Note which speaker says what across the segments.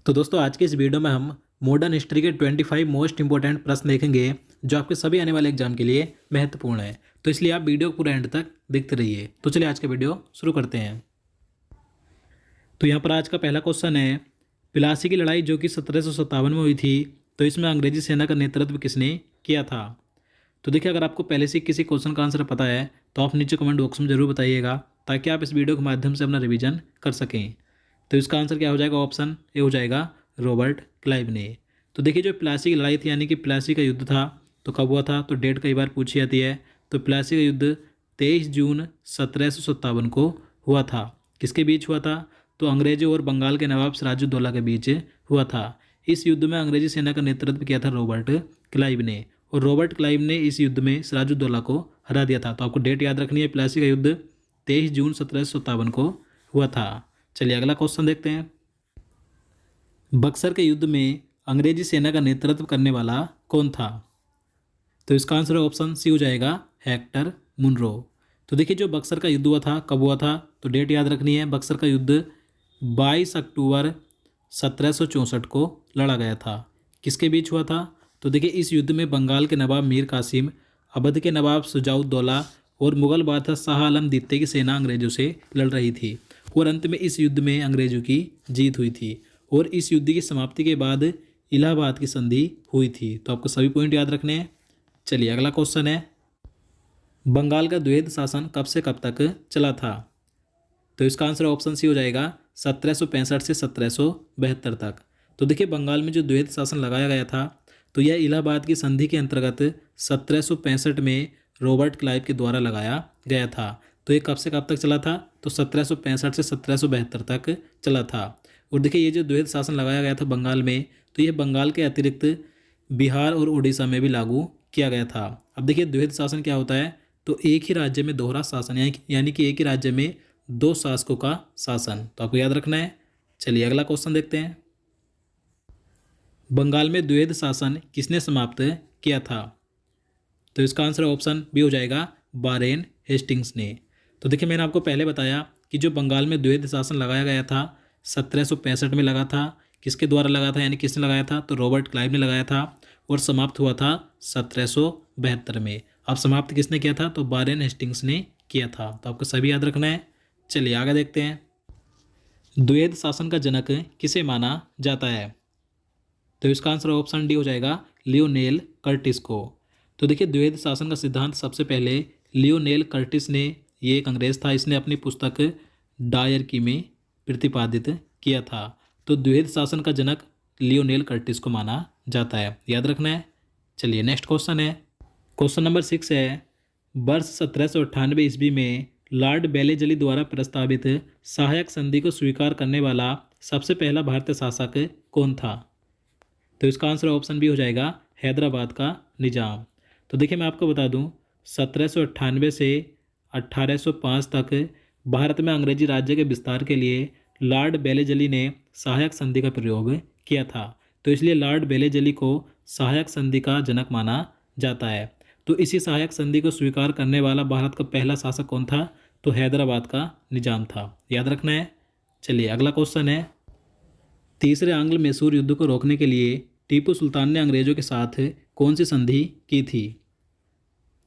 Speaker 1: तो दोस्तों आज के इस वीडियो में हम मॉडर्न हिस्ट्री के 25 मोस्ट इंपॉर्टेंट प्रश्न देखेंगे जो आपके सभी आने वाले एग्जाम के लिए महत्वपूर्ण है। तो इसलिए आप वीडियो को पूरा एंड तक देखते रहिए। तो चलिए आज का वीडियो शुरू करते हैं। तो यहाँ पर आज का पहला क्वेश्चन है, प्लासी की लड़ाई जो कि 1757 में हुई थी, तो इसमें अंग्रेजी सेना का नेतृत्व किसने किया था। तो देखिए, अगर आपको पहले से किसी क्वेश्चन का आंसर पता है तो आप नीचे कमेंट बॉक्स में जरूर बताइएगा ताकि आप इस वीडियो के माध्यम से अपना रिवीजन कर सकें। तो इसका आंसर क्या हो जाएगा? ऑप्शन ए हो जाएगा रॉबर्ट क्लाइव ने। तो देखिए, जो प्लासी की लड़ाई थी यानी कि प्लासी का युद्ध था, तो कब हुआ था? तो डेट कई बार पूछी जाती है। तो प्लासी का युद्ध 23 जून 1757 को हुआ था। किसके बीच हुआ था? तो अंग्रेजों और बंगाल के नवाब सिराजुद्दौला के बीच हुआ था। इस युद्ध में अंग्रेजी सेना का नेतृत्व किया था रॉबर्ट क्लाइव ने, और रॉबर्ट क्लाइव ने इस युद्ध में सिराजुद्दौला को हरा दिया था। तो आपको डेट याद रखनी है, प्लासी का युद्ध 23 जून 1757 को हुआ था। चलिए अगला क्वेश्चन देखते हैं। बक्सर के युद्ध में अंग्रेजी सेना का नेतृत्व करने वाला कौन था? तो इसका आंसर ऑप्शन सी हो जाएगा हेक्टर मुनरो। तो देखिए, जो बक्सर का युद्ध हुआ था, कब हुआ था? तो डेट याद रखनी है। बक्सर का युद्ध 22 अक्टूबर 1764 को लड़ा गया था। किसके बीच हुआ था? तो देखिए, इस युद्ध में बंगाल के नवाब मीर कासिम, अवध के नवाब शुजाउद्दौला और मुगल बादशाह शाह आलम द्वितीय की सेना अंग्रेजों से लड़ रही थी, और अंत में इस युद्ध में अंग्रेजों की जीत हुई थी, और इस युद्ध की समाप्ति के बाद इलाहाबाद की संधि हुई थी। तो आपको सभी पॉइंट याद रखने हैं। चलिए अगला क्वेश्चन है, बंगाल का द्वैध शासन कब से कब तक चला था? तो इसका आंसर ऑप्शन सी हो जाएगा 1765 से 1772 तक। तो देखिए, बंगाल में जो द्वैध शासन लगाया गया था, तो यह इलाहाबाद की संधि के अंतर्गत 1765 में रॉबर्ट क्लाइव के द्वारा लगाया गया था। तो ये कब से कब तक चला था? तो 1765 से 1772 तक चला था। और देखिए, ये जो द्वैध शासन लगाया गया था बंगाल में, तो ये बंगाल के अतिरिक्त बिहार और उड़ीसा में भी लागू किया गया था। अब देखिए, द्वैध शासन क्या होता है? तो एक ही राज्य में दोहरा शासन, यानी कि एक ही राज्य में दो शासकों का शासन। तो आपको याद रखना है। चलिए अगला क्वेश्चन देखते हैं। बंगाल में द्वैध शासन किसने समाप्त किया था? तो इसका आंसर ऑप्शन बी हो जाएगा वारेन हेस्टिंग्स ने। तो देखिए, मैंने आपको पहले बताया कि जो बंगाल में द्वैध शासन लगाया गया था 1765 में लगा था। किसके द्वारा लगा था, यानी किसने लगाया था? तो रॉबर्ट क्लाइव ने लगाया था, और समाप्त हुआ था 1772 में। अब समाप्त किसने किया था? तो वारेन हेस्टिंग्स ने किया था। तो आपको सभी याद रखना है। चलिए आगे देखते हैं। द्वैध शासन का जनक किसे माना जाता है? तो इसका आंसर ऑप्शन डी हो जाएगा लियोनेल कर्टिस को। तो देखिए, द्वैध शासन का सिद्धांत सबसे पहले लियोनेल कर्टिस ने, ये एक अंग्रेज था, इसने अपनी पुस्तक डायरकी में प्रतिपादित किया था। तो द्वैध शासन का जनक लियोनेल कर्टिस को माना जाता है, याद रखना है। चलिए नेक्स्ट क्वेश्चन है, क्वेश्चन नंबर 6 है, वर्ष 1798 ईस्वी में लॉर्ड बेलेजली द्वारा प्रस्तावित सहायक संधि को स्वीकार करने वाला सबसे पहला भारतीय शासक कौन था? तो इसका आंसर ऑप्शन बी हो जाएगा हैदराबाद का निजाम। तो देखिए, मैं आपको बता दूं, 1798 से 1805 तक भारत में अंग्रेजी राज्य के विस्तार के लिए लॉर्ड बेलेजली ने सहायक संधि का प्रयोग किया था। तो इसलिए लॉर्ड बेलेजली को सहायक संधि का जनक माना जाता है। तो इसी सहायक संधि को स्वीकार करने वाला भारत का पहला शासक कौन था? तो हैदराबाद का निजाम था, याद रखना है। चलिए अगला क्वेश्चन है, तीसरे आंग्ल मैसूर युद्ध को रोकने के लिए टीपू सुल्तान ने अंग्रेजों के साथ कौन सी संधि की थी?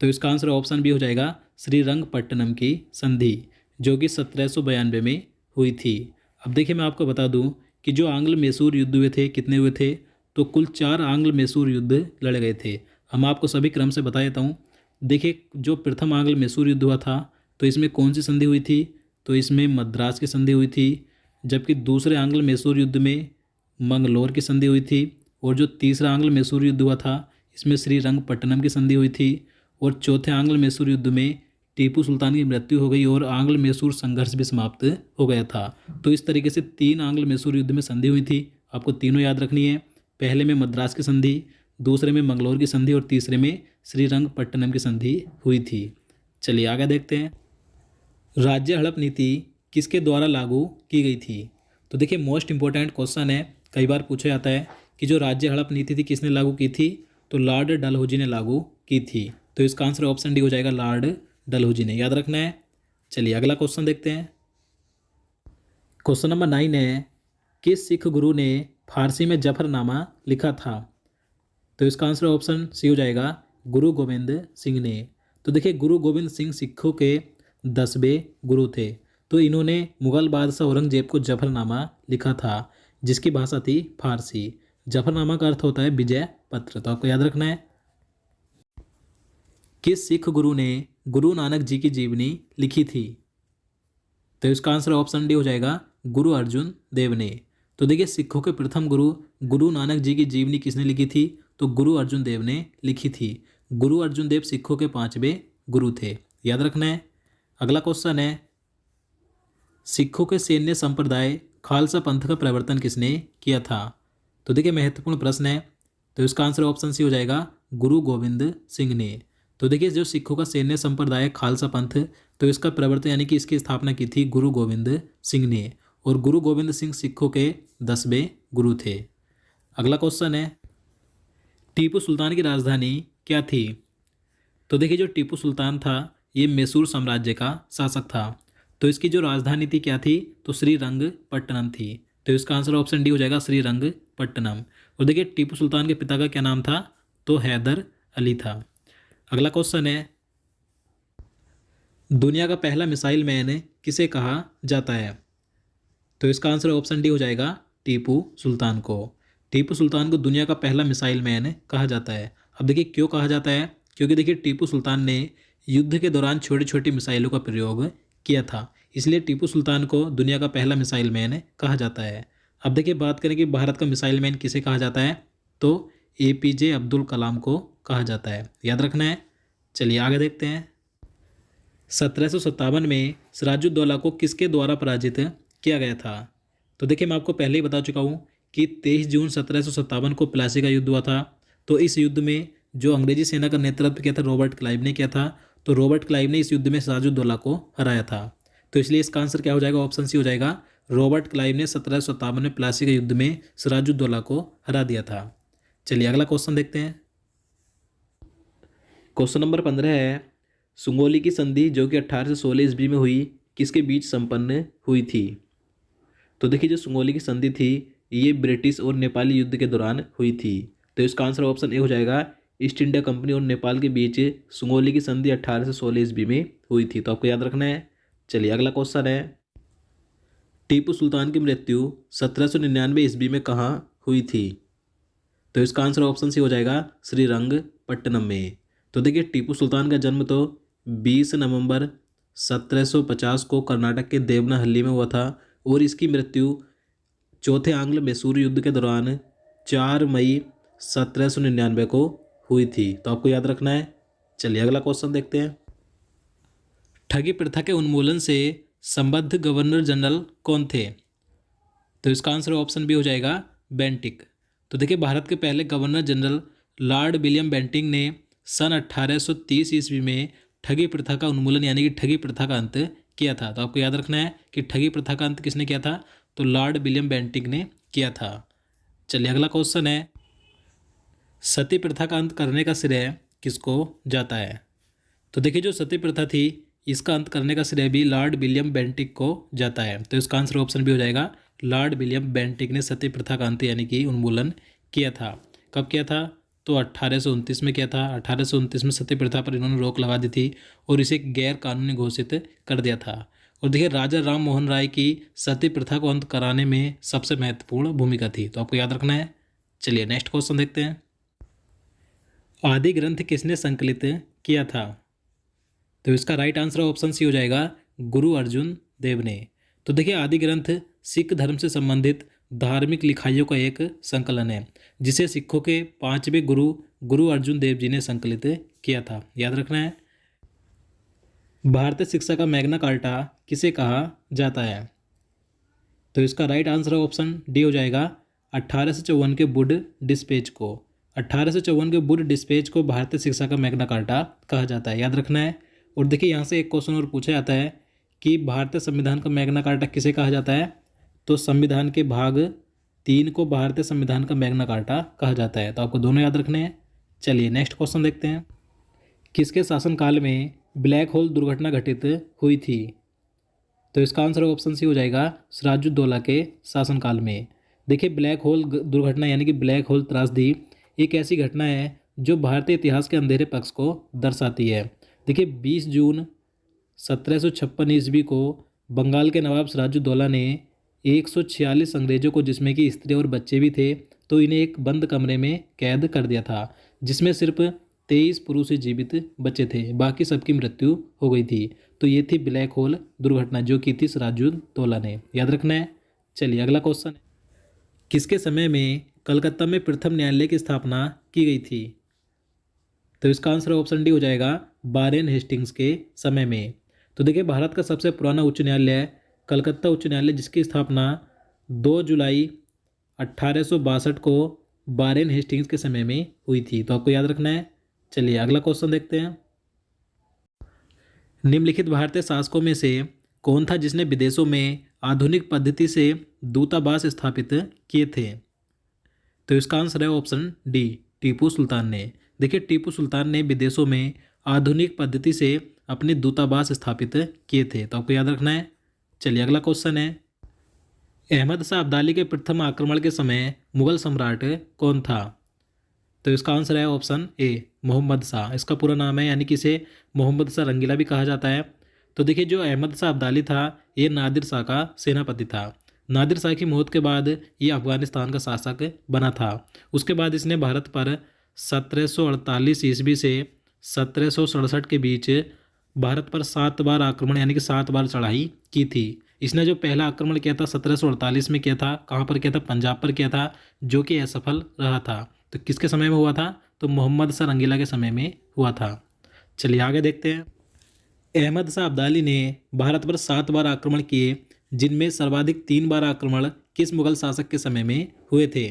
Speaker 1: तो इसका आंसर ऑप्शन बी हो जाएगा श्रीरंगपट्टनम की संधि, जो कि 1792 में हुई थी। अब देखिए, मैं आपको बता दूं कि जो आंग्ल मैसूर युद्ध हुए थे, कितने हुए थे? तो कुल 4 आंग्ल मैसूर युद्ध लड़े गए थे। हम आपको सभी क्रम से बता देता हूँ। देखिए, जो प्रथम आंग्ल मैसूर युद्ध हुआ था, तो इसमें कौन सी संधि हुई थी? तो इसमें मद्रास की संधि हुई थी। जबकि दूसरे आंग्ल मैसूर युद्ध में मंगलोर की संधि हुई थी। और जो तीसरा आंग्ल मैसूर युद्ध हुआ था, इसमें श्रीरंगपट्टनम की संधि हुई थी। और चौथे आंग्ल मैसूर युद्ध में टीपू सुल्तान की मृत्यु हो गई और आंग्ल मैसूर संघर्ष भी समाप्त हो गया था। तो इस तरीके से 3 आंग्ल मैसूर युद्ध में संधि हुई थी। आपको तीनों याद रखनी है। पहले में मद्रास की संधि, दूसरे में मंगलोर की संधि, और तीसरे में श्रीरंगपट्टनम की संधि हुई थी। चलिए आगे देखते हैं, राज्य हड़प नीति किसके द्वारा लागू की गई थी? तो देखिए, मोस्ट इंपॉर्टेंट क्वेश्चन है, कई बार पूछा जाता है कि जो राज्य हड़प नीति थी किसने लागू की थी? तो लॉर्ड डलहौजी ने लागू की थी। तो इसका आंसर ऑप्शन डी हो जाएगा लॉर्ड डलहौजी ने, याद रखना है। चलिए अगला क्वेश्चन देखते हैं, क्वेश्चन नंबर 9 है, किस सिख गुरु ने फारसी में जफरनामा लिखा था? तो इसका आंसर ऑप्शन सी हो जाएगा गुरु गोविंद सिंह ने। तो देखिए गुरु गोविंद सिंह सिखों के 10वें गुरु थे। तो इन्होंने मुगल बादशाह औरंगजेब को जफरनामा लिखा था जिसकी भाषा थी फारसी। जफरनामा का अर्थ होता है विजय पत्र। तो आपको याद रखना है। किस सिख गुरु ने गुरु नानक जी की जीवनी लिखी थी? तो इसका आंसर ऑप्शन डी हो जाएगा गुरु अर्जुन देव ने। तो देखिए सिखों के प्रथम गुरु गुरु नानक जी की जीवनी किसने लिखी थी? तो गुरु अर्जुन देव ने लिखी थी। गुरु अर्जुन देव सिखों के 5वें गुरु थे। याद रखना है। अगला क्वेश्चन है, सिखों के सैन्य संप्रदाय खालसा पंथ का प्रवर्तन किसने किया था? तो देखिए महत्वपूर्ण प्रश्न है। तो इसका आंसर ऑप्शन सी हो जाएगा गुरु गोविंद सिंह ने। तो देखिए जो सिखों का सैन्य संप्रदाय खालसा पंथ, तो इसका प्रवर्तन यानी कि इसकी स्थापना की थी गुरु गोविंद सिंह ने। और गुरु गोविंद सिंह सिखों के 10वें गुरु थे। अगला क्वेश्चन है, टीपू सुल्तान की राजधानी क्या थी? तो देखिए जो टीपू सुल्तान था ये मैसूर साम्राज्य का शासक था। तो इसकी जो राजधानी थी क्या थी? तो श्रीरंगपट्टनम थी। तो इसका आंसर ऑप्शन डी हो जाएगा श्रीरंगपट्टनम। और देखिए टीपू सुल्तान के पिता का क्या नाम था? तो हैदर अली था। अगला क्वेश्चन है, दुनिया का पहला मिसाइल मैन किसे कहा जाता है? तो इसका आंसर ऑप्शन डी हो जाएगा टीपू सुल्तान को। टीपू सुल्तान को दुनिया का पहला मिसाइल मैन कहा जाता है। अब देखिए क्यों कहा जाता है? क्योंकि देखिए टीपू सुल्तान ने युद्ध के दौरान छोटी छोटी मिसाइलों का प्रयोग किया था, इसलिए टीपू सुल्तान को दुनिया का पहला मिसाइल मैन कहा जाता है। अब देखिए बात करें कि भारत का मिसाइल मैन किसे कहा जाता है? तो APJ अब्दुल कलाम को कहा जाता है। याद रखना है। चलिए आगे देखते हैं। 1757 में सिराजुद्दौला को किसके द्वारा पराजित किया गया था? तो देखिए मैं आपको पहले ही बता चुका हूँ कि 23 जून 1757 को प्लासी का युद्ध हुआ था। तो इस युद्ध में जो अंग्रेजी सेना का नेतृत्व किया था रॉबर्ट क्लाइव ने किया था। तो रॉबर्ट क्लाइव ने इस युद्ध में सिराजुद्दौला को हराया था। तो इसलिए इसका आंसर क्या हो जाएगा? ऑप्शन सी हो जाएगा। रॉबर्ट क्लाइव ने 1757 में प्लासी के युद्ध में सिराजुद्दौला को हरा दिया था। चलिए अगला क्वेश्चन देखते हैं। क्वेश्चन नंबर 15 है, सुंगोली की संधि जो कि 1816 ईस्वी में हुई किसके बीच संपन्न हुई थी? तो देखिए जो सुंगोली की संधि थी ये ब्रिटिश और नेपाली युद्ध के दौरान हुई थी। तो इसका आंसर ऑप्शन ए हो जाएगा। ईस्ट इंडिया कंपनी और नेपाल के बीच सुंगोली की संधि 1816 ईस्वी में हुई थी। तो आपको याद रखना है। चलिए अगला क्वेश्चन है, टीपू सुल्तान की मृत्यु 1799 ईस्वी में कहाँ हुई थी? तो इसका आंसर ऑप्शन सी हो जाएगा श्रीरंगपट्टनम में। तो देखिए टीपू सुल्तान का जन्म तो 20 नवंबर 1750 को कर्नाटक के देवनाहल्ली में हुआ था और इसकी मृत्यु चौथे आंग्ल मैसूर युद्ध के दौरान 4 मई 1799 को हुई थी। तो आपको याद रखना है। चलिए अगला क्वेश्चन देखते हैं। ठगी प्रथा के उन्मूलन से संबद्ध गवर्नर जनरल कौन थे? तो इसका आंसर ऑप्शन बी हो जाएगा बेंटिक। तो देखिए भारत के पहले governor general Lord William Bentinck ने सन 1830 ईस्वी में ठगी प्रथा का उन्मूलन यानी कि ठगी प्रथा का अंत किया था। तो आपको याद रखना है कि ठगी प्रथा का अंत किसने किया था? तो लॉर्ड विलियम बेंटिक ने किया था। चलिए अगला क्वेश्चन है, सती प्रथा का अंत करने का श्रेय किसको जाता है? तो देखिए जो सती प्रथा थी इसका अंत करने का श्रेय भी लॉर्ड विलियम बेंटिक को जाता है। तो इसका आंसर ऑप्शन भी हो जाएगा। लॉर्ड विलियम बेंटिक ने सती प्रथा का अंत यानी कि उन्मूलन किया था। कब किया था? तो 1829 में किया था। 1829 में सती प्रथा पर इन्होंने रोक लगा दी थी और इसे गैर कानूनी घोषित कर दिया था। और देखिए राजा राम मोहन राय की सती प्रथा को अंत कराने में सबसे महत्वपूर्ण भूमिका थी। तो आपको याद रखना है। चलिए नेक्स्ट क्वेश्चन देखते हैं। आदि ग्रंथ किसने संकलित किया था? तो इसका राइट आंसर ऑप्शन सी हो जाएगा गुरु अर्जुन देव ने। तो देखिए आदि ग्रंथ सिख धर्म से संबंधित धार्मिक लिखाइयों का एक संकलन है जिसे सिखों के 5वें गुरु गुरु अर्जुन देव जी ने संकलित किया था। याद रखना है। भारतीय शिक्षा का मैग्ना कार्टा किसे कहा जाता है? तो इसका राइट आंसर ऑप्शन डी हो जाएगा 1854 के वुड डिस्पेच को। 1854 के वुड डिस्पेच को भारतीय शिक्षा का मैग्ना कार्टा कहा जाता है। याद रखना है। और देखिए यहाँ से एक क्वेश्चन और पूछा जाता है कि भारतीय संविधान का मैग्ना कार्टा किसे कहा जाता है? तो संविधान के भाग 3 को भारतीय संविधान का मैग्ना कार्टा कहा जाता है। तो आपको दोनों याद रखने हैं। चलिए नेक्स्ट क्वेश्चन देखते हैं। किसके शासनकाल में ब्लैक होल दुर्घटना घटित हुई थी? तो इसका आंसर ऑप्शन सी हो जाएगा सिराजुद्दौला के शासनकाल में। देखिए ब्लैक होल दुर्घटना यानी कि ब्लैक होल त्रासदी एक ऐसी घटना है जो भारतीय इतिहास के अंधेरे पक्ष को दर्शाती है। देखिए 20 जून 1756 ईस्वी को बंगाल के नवाब सिराजुद्दौला ने 146 अंग्रेजों को, जिसमें कि स्त्री और बच्चे भी थे, तो इन्हें एक बंद कमरे में कैद कर दिया था, जिसमें सिर्फ 23 पुरुष ही जीवित बचे थे, बाकी सबकी मृत्यु हो गई थी। तो ये थी ब्लैक होल दुर्घटना जो की थी सिराजुद्दौला ने, याद रखना है। चलिए अगला क्वेश्चन है, किसके समय में कलकत्ता में प्रथम न्यायालय की स्थापना की गई थी? तो इसका आंसर ऑप्शन डी हो जाएगा, वारेन हेस्टिंग्स के समय में। तो देखिए भारत का सबसे पुराना उच्च न्यायालय कलकत्ता उच्च न्यायालय, जिसकी स्थापना 2 जुलाई 1862 को वारेन हेस्टिंग्स के समय में हुई थी, तो आपको याद रखना है। चलिए अगला क्वेश्चन देखते हैं, निम्नलिखित भारतीय शासकों में से कौन था जिसने विदेशों में आधुनिक पद्धति से दूतावास स्थापित किए थे? तो इसका आंसर है ऑप्शन डी, टीपू सुल्तान ने। देखिए टीपू सुल्तान ने विदेशों में आधुनिक पद्धति से अपने दूतावास स्थापित किए थे, तो आपको याद रखना है। चलिए अगला क्वेश्चन है, अहमद शाह अब्दाली के प्रथम आक्रमण के समय मुगल सम्राट कौन था? तो इसका आंसर है ऑप्शन ए, मोहम्मद शाह। इसका पूरा नाम है, यानी कि इसे मोहम्मद शाह रंगीला भी कहा जाता है। तो देखिए जो अहमद शाह अब्दाली था ये नादिर शाह का सेनापति था। नादिर शाह की मौत के बाद ये अफगानिस्तान का शासक बना था। उसके बाद इसने भारत पर 1748 ईस्वी से 1767 के बीच भारत पर 7 बार आक्रमण यानी कि 7 बार चढ़ाई की थी। इसने जो पहला आक्रमण किया था 1748 में किया था, कहाँ पर किया था? पंजाब पर किया था, जो कि असफल रहा था। तो किसके समय में हुआ था? तो मोहम्मद शाह रंगीला के समय में हुआ था। चलिए आगे देखते हैं, अहमद शाह अब्दाली ने भारत पर 7 बार आक्रमण किए, जिनमें सर्वाधिक 3 बार आक्रमण किस मुगल शासक के समय में हुए थे?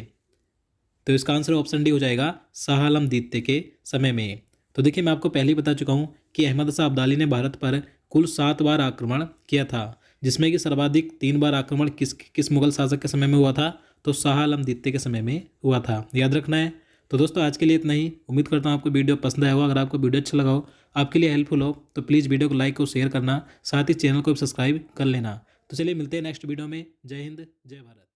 Speaker 1: तो इसका आंसर ऑप्शन डी हो जाएगा, शाह आलम द्वितीय के समय में। तो देखिए मैं आपको पहले ही बता चुका हूँ कि अहमद शाह अब्दाली ने भारत पर कुल 7 बार आक्रमण किया था, जिसमें कि सर्वाधिक 3 बार आक्रमण किस मुगल शासक के समय में हुआ था? तो शाह आलम द्वितीय के समय में हुआ था, याद रखना है। तो दोस्तों आज के लिए इतना ही, उम्मीद करता हूँ आपको वीडियो पसंद आया होगा। अगर आपको वीडियो अच्छा लगा हो, आपके लिए हेल्पफुल हो, तो प्लीज़ वीडियो को लाइक और शेयर करना, साथ ही चैनल को भी सब्सक्राइब कर लेना। तो चलिए मिलते हैं नेक्स्ट वीडियो में। जय हिंद, जय भारत।